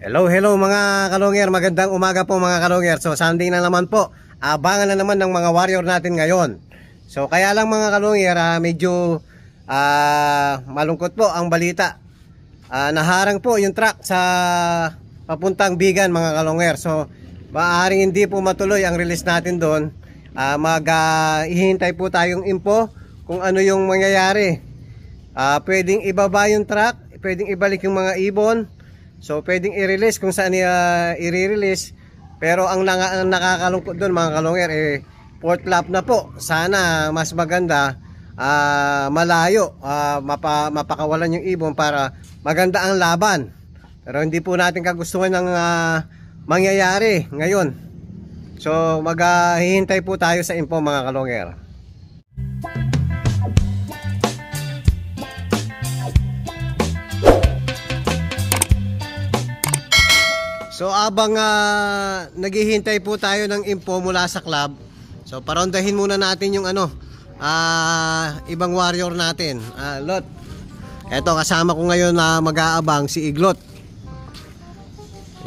Hello mga kalongyer, magandang umaga po mga kalongyer. So Sunday na naman po, abangan na naman ng mga warrior natin ngayon. So kaya lang mga kalongyer, medyo malungkot po ang balita. Naharang po yung truck sa papuntang Bigan mga kalongyer. So maaaring hindi po matuloy ang release natin doon. Hihintay po tayong info kung ano yung mangyayari. Pwedeng ibaba yung truck, pwedeng ibalik yung mga ibon. So pwedeng i-release kung saan i-release. Pero ang nakakalungkot doon mga kalongyer, port lap na po. Sana mas maganda, malayo, mapakawalan yung ibon para maganda ang laban. Pero hindi po natin kagustuhan ng mangyayari ngayon. So maghihintay po tayo sa info mga kalongyer. So abang naghihintay po tayo ng info mula sa club, so parondahin muna natin yung ibang warrior natin. Lot, eto kasama ko ngayon na mag-aabang si Iglot.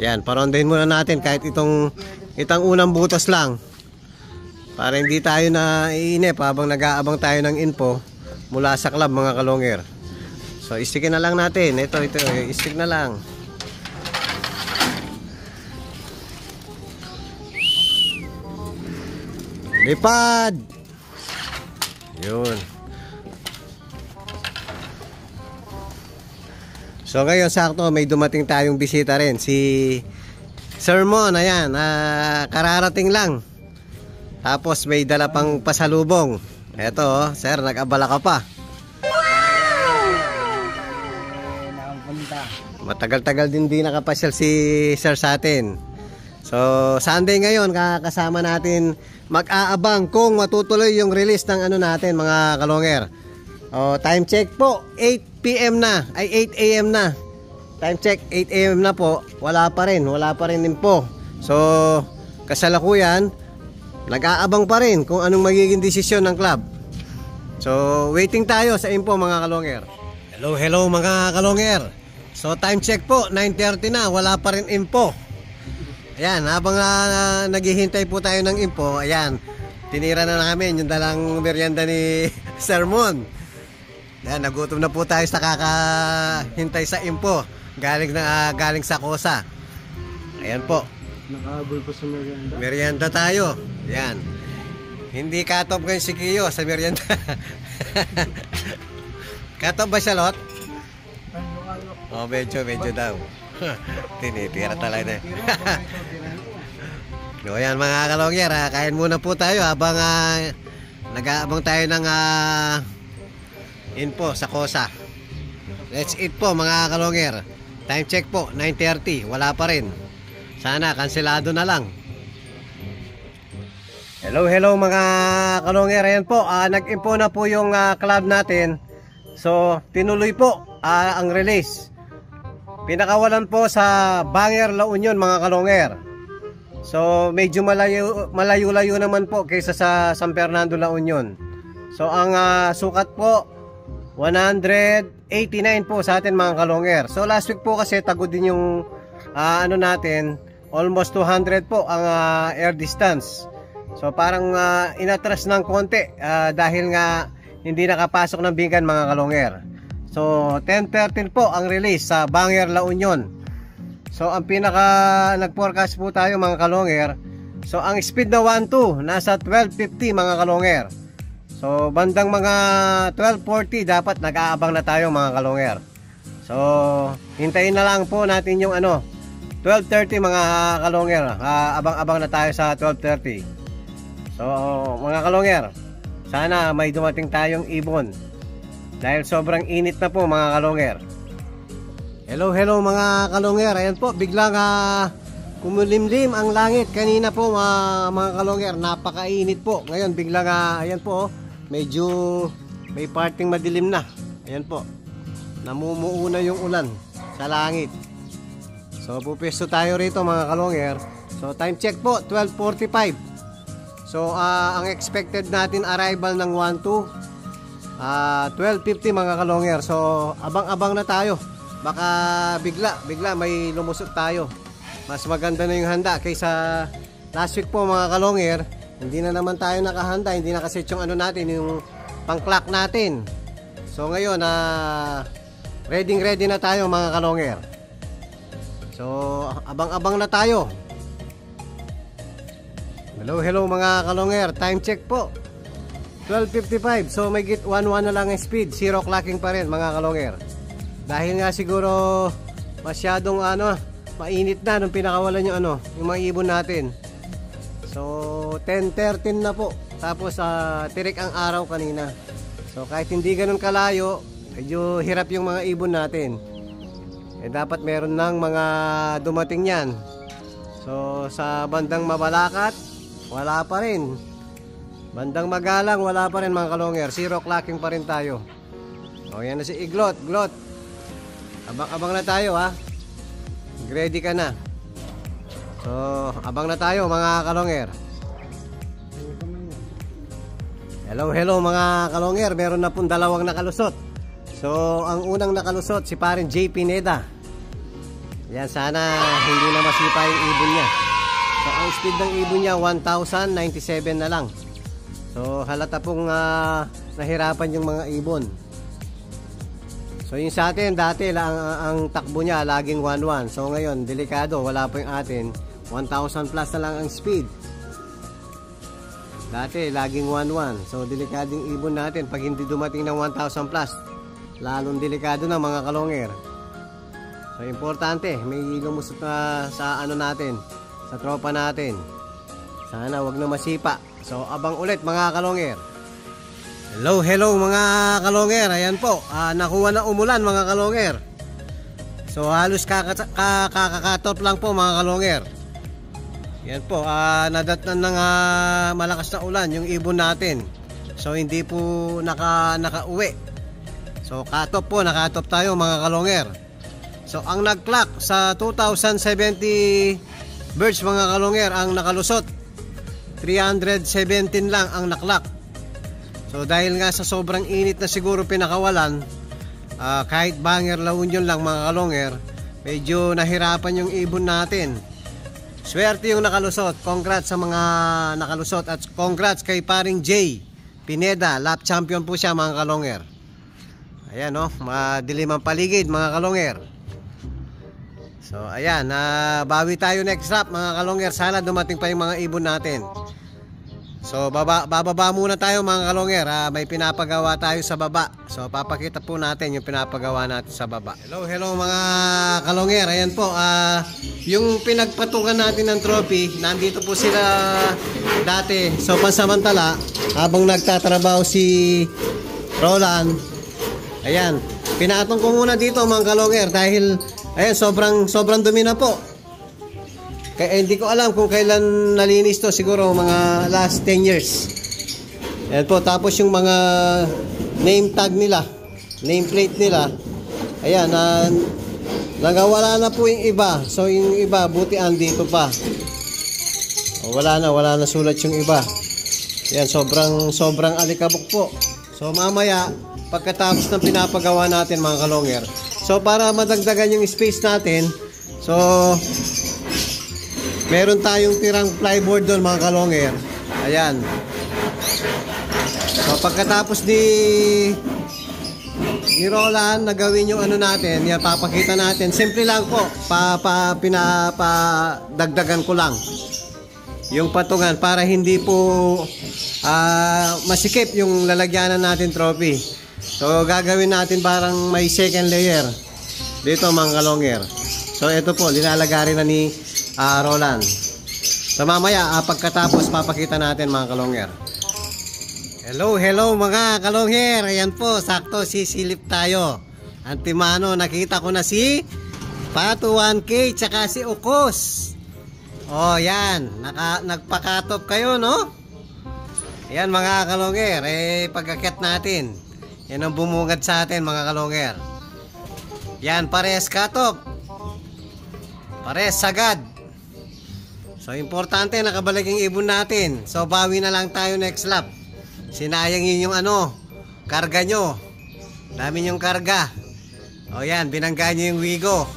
Yan, parondahin muna natin kahit itong unang butas lang, para hindi tayo na iinip habang nag-aabang tayo ng info mula sa club mga kalongyer. So istikin na lang natin, ito istik na lang. Lipad. Yun. So ngayon sakto may dumating tayong bisita rin, si Sermon. Ayan, kararating lang. Tapos may dala pang pasalubong. Eto, sir, nag-abala ka pa. Matagal-tagal din nakapasyal si sir sa atin. So Sunday ngayon, kasama natin mag-aabang kung matutuloy yung release ng natin mga kalongyer. Time check po, 8 PM na, ay 8 AM na. Time check, 8 AM na po. Wala pa rin din po. So kasalukuyan, nag-aabang pa rin kung anong magiging desisyon ng club. So waiting tayo sa info mga kalongyer. Hello mga kalongyer. So time check po, 9:30 na, wala pa rin info. Ayan, habang naghihintay po tayo ng info, ayan, tinira na namin yung dalang merienda ni Sermon. Ayan, nagutom na po tayo sa kakahintay sa info. Galing sa Kosa. Ayan po. Nakahabol po sa merienda. Merienda tayo. Ayan. Hindi katop ngayon si Kiyo sa merienda. Katop ba siya, Lot? Medyo daw. Tinitira talaga. So ayan mga kalongyer, kain muna po tayo habang nag-aabang tayo ng info sa Kosa. Let's eat po mga kalongyer. Time check po, 9:30, wala pa rin. Sana kanselado na lang. Hello mga kalongyer. Ayan po, nag-info na po yung club natin. So tinuloy po ang release. Pinakawalan po sa Banger La Union mga kalongyer. So medyo malayo-layo naman po kaysa sa San Fernando La Union. So ang sukat po 189 po sa atin mga kalongyer. So last week po kasi tagod din yung natin, almost 200 po ang air distance. So parang inatras ng konti dahil nga hindi nakapasok ng Bigan mga kalongyer. So 10:13 po ang release sa Banger La Union. So ang pinaka nag-forecast po tayo mga kalongyer. So ang speed na 1-2 nasa 1250 mga kalongyer. So bandang mga 1240 dapat nag-aabang na tayo mga kalongyer. So hintayin na lang po natin yung 12:30 mga kalongyer. Abang-abang na tayo sa 12:30. So mga kalongyer, sana may dumating tayong ibon. Dahil sobrang init na po mga kalongyer. Hello mga kalongyer. Ayan po, biglang kumulimlim ang langit. Kanina po mga kalongyer, napakainit po. Ngayon biglang ayan po, medyo may parting madilim na. Ayan po, namumuo na yung ulan sa langit. So pupesto tayo rito mga kalongyer. So time check po, 12:45. So ang expected natin arrival ng 1-2 12:50 mga kalongyer. So abang-abang na tayo baka bigla may lumusot tayo. Mas maganda na yung handa kaysa last week po mga kalonger. Hindi na naman tayo nakahanda, hindi nakaset yung ano natin, yung pang-clock natin. So ngayon, ready na tayo mga kalonger. So abang-abang na tayo. Hello mga kalonger, time check po 12:55. So may git 1-1 na lang ang speed, zero clocking pa rin mga kalonger. Dahil nga siguro masyadong mainit na nung pinakawalan yung mga ibon natin. So 10:13 na po. Tapos tirik ang araw kanina. So kahit hindi ganun kalayo, medyo hirap yung mga ibon natin. Dapat meron ng mga dumating yan. So sa bandang Mabalacat, wala pa rin. Bandang Magalang, wala pa rin mga kalonger. Zero clocking pa rin tayo. O yan na si Iglot. Abang-abang na tayo ha. Ready ka na. So abang na tayo mga kalonger. Hello mga kalonger. Meron na pong dalawang nakalusot. So ang unang nakalusot si parin J. Pineda. Yan, sana hindi na masipa yung ibon niya. So ang speed ng ibon niya 1,097 na lang. So halata pong nahirapan yung mga ibon. So yung sa atin dati ang takbo niya laging 1-1. So ngayon delikado, wala pa yung atin, 1,000 plus na lang ang speed. Dati laging 1-1. So delikadong ibon natin pag hindi dumating ng 1,000 plus. Lalong delikado na mga kalonger. So importante, may lumusot na sa natin, sa tropa natin. Sana wag na masipa. So abang ulit mga kalonger. Hello mga kalonger. Ayan po, nakuha na umulan mga kalonger. So halos kakakatop lang po mga kalonger. Yan po, nadatnan ng malakas na ulan yung ibon natin. So hindi po nakauwi. So nakatop tayo mga kalonger. So ang nag-clock sa 2070 birds mga kalonger, ang nakalusot 317 lang ang naklock. So dahil nga sa sobrang init na siguro pinakawalan, kahit Banger La Union lang mga kalonger, medyo nahirapan yung ibon natin. Swerte yung nakalusot. Congrats sa mga nakalusot at congrats kay paring J. Pineda, lap champion po siya mga kalonger. Ayan madilim ang paligid mga kalonger. So ayan, bawi tayo next lap mga kalonger. Sana dumating pa yung mga ibon natin. So bababa muna tayo mga kalonger. May pinapagawa tayo sa baba. So papakita po natin yung pinapagawa natin sa baba. Hello mga kalonger. Ayan po, yung pinagpatungan natin ng trophy, nandito po sila dati. So pansamantala, habang nagtatrabaho si Roland, ayan, pinatong ko muna dito mga kalonger dahil ayan, sobrang dumi na po. Kaya hindi ko alam kung kailan nalinis to, siguro mga last 10 years. Ayan po, tapos yung mga name tag nila, name plate nila, ayan, nagawala na po yung iba. So yung iba, buti andito pa. Wala na sulat yung iba. Ayan, sobrang alikabok po. So mamaya, pagkatapos ng pinapagawa natin mga kalonger, so para madagdagan yung space natin, so meron tayong tirang plyboard doon mga kalonger. Ayan. So pagkatapos ni Roland nagawin yung natin, yan papakita natin. Simple lang po. Pinapadagdagan ko lang yung patungan para hindi po masikip yung lalagyanan natin trophy. So gagawin natin parang may second layer dito mga kalonger. So ito po, linalagari na ni Roland. So mamaya pagkatapos papakita natin mga kalonger. Hello mga kalonger. Ayan po, sakto sisilip tayo. Antimano, nakita ko na si Pato 1K tsaka si Ukos. Oh yan, nagpakatop kayo no? Ayan mga kalonger, pagkakyat natin, yan ang bumungad sa atin mga kalonger. Yan, pares katop, pares sagad. So importante, nakabalik yung ibon natin. So bawi na lang tayo next lap. Sinayang yun yung karga nyo. Dami yung karga. O yan, binanggaan nyo yung Wigo.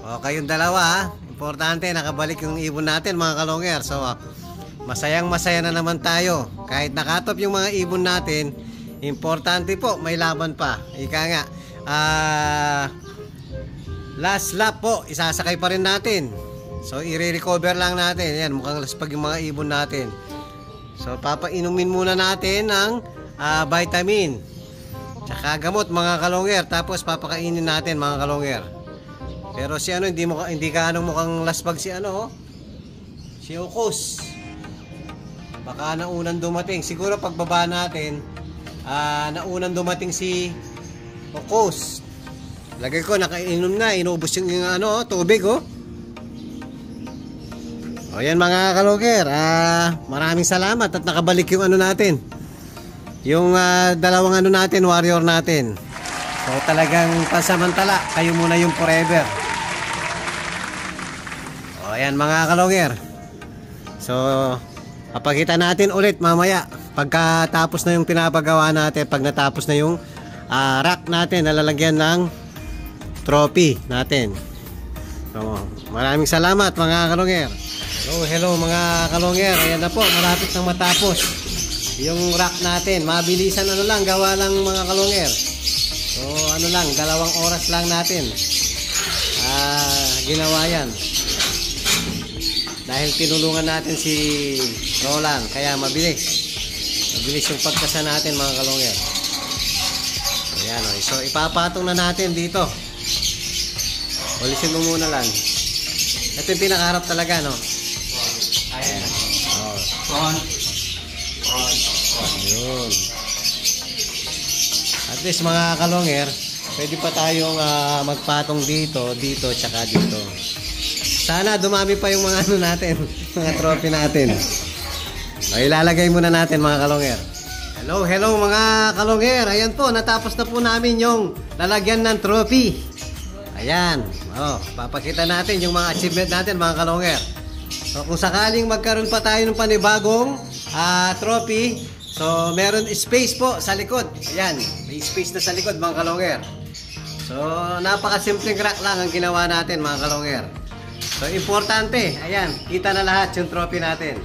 O kayong dalawa ha. Importante, nakabalik yung ibon natin mga kalonger. So, masayang masaya na naman tayo. Kahit nakatop yung mga ibon natin, importante po, may laban pa. Ika nga, last lap po, isasakay pa rin natin. So, i-recover lang natin. Yan, mukhang laspag yung mga ibon natin. So, papainumin muna natin ng vitamin. Tsaka gamot mga kalonger. Tapos, papakainin natin mga kalonger. Pero si ano, hindi ka anong mukhang laspag si ano, si Okos. Baka naunang dumating. Siguro pagbaba natin, naunang dumating si Okos. Lagay ko, nakainom na, inubos yung ano, tubig oh. O yan mga kaloger, maraming salamat at nakabalik yung ano natin. Yung dalawang ano natin, warrior natin. So talagang pansamantala, kayo muna yung forever. O ayan mga kalonger. So papakita natin ulit mamaya pagkatapos na yung pinapagawa natin, pag natapos na yung rack natin na lalagyan ng trophy natin. So maraming salamat mga kalonger. Hello mga kalonger. Ayan na po, malapit nang matapos yung rack natin. Mabilisan ano lang, gawa lang mga kalonger. So ano lang, 2 oras lang natin ginawa yan. Dahil tinulungan natin si Roland, kaya mabilis yung pagkasa natin mga kalongger. Ayan, so ipapatong na natin dito. Ulisin mo muna lang. Ito yung pinakaharap talaga, no? Ayan. Yun. At least mga kalonger, pwede pa tayong magpatong dito, tsaka dito. Sana dumami pa yung mga ano natin, mga trophy natin. So, ilalagay muna natin mga kalonger. Hello mga kalonger. Ayan po, natapos na po namin yung lalagyan ng trophy. Ayan. Papakita natin yung mga achievement natin mga kalonger. So kung sakaling magkaroon pa tayo ng panibagong trophy, so meron space po sa likod. Ayan, may space na sa likod mga kalonger. So napakasimpleng rack lang ang ginawa natin mga kalonger. So importante, ayan, kita na lahat yung trophy natin.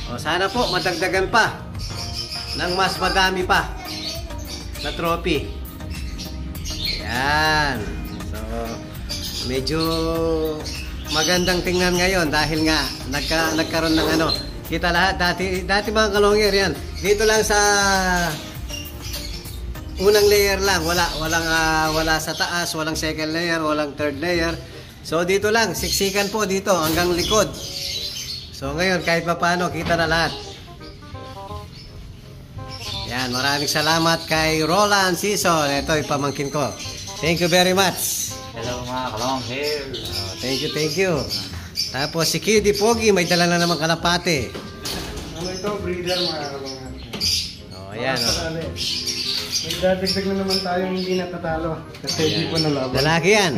O sana po madagdagan pa ng mas madami pa na trophy. Ayan. So medyo magandang tingnan ngayon dahil nga nagkaroon ng ano. Kita lahat dati mga kalonger yan. Dito lang sa unang layer lang, wala sa taas, walang second layer, walang third layer. So dito lang, siksikan po dito hanggang likod. So ngayon kahit pa paano kita na lahat. Yan, maraming salamat kay Roland Season. Ito yung pamangkin ko. Thank you very much. Hello mga kalongher. Thank you. Tapos si Cutie Pogi, may dala na naman kalapate. Ano ito? Breeder mga kalongher. Ayan. May dadagdag na naman tayong hindi natatalo. Kasi hindi po nalaban. Lalaki yan.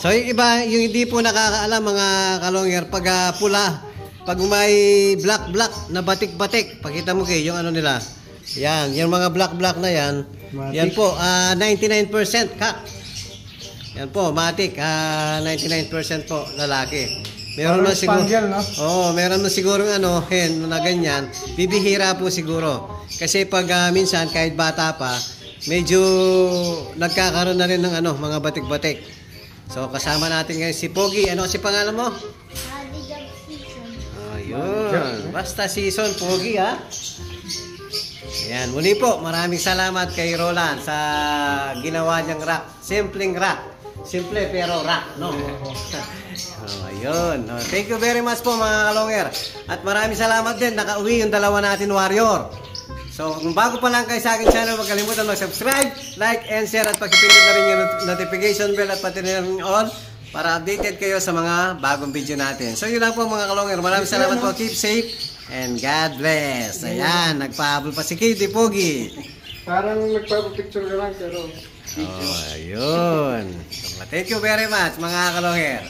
So yung iba, yung hindi po nakakaalam mga kalongher, pag pula, pag may black na batik-batik, pakita mo kayo yung ano nila. Yan, yung mga black na yan. Matic. Yan po, 99% kak. Yan po, matic, 99% po lalaki. Meron na siguro, no? Meron na siguro ano, hen na ganyan. Bibihira po siguro. Kasi pag minsan kahit bata pa, medyo nagkakaroon na rin ng ano, mga batik-batik. So kasama natin ngayon si Pogi. Ano si pangalan mo? Ayun. Basta season Pogi ha. Ayan, muli po, maraming salamat kay Roland sa ginawa niyang rack. Simpleng rack. Simple pero rack, no? Ayun. Thank you very much po mga kalongher. At maraming salamat din, nakauwi yung dalawa natin warrior. So kung bago pa lang kayo sa aking channel, huwag kalimutan mag-subscribe, like, and share. At pag-pindot na rin yung notification bell at pati na rin on para updated kayo sa mga bagong video natin. So yun lang po mga kalongher. Maraming salamat po. Keep safe and God bless. Ayan, nagpahabol pa si Cutie Pogi. Parang nagpapapicture ka lang pero... Ayun. Thank you very much mga kalongher.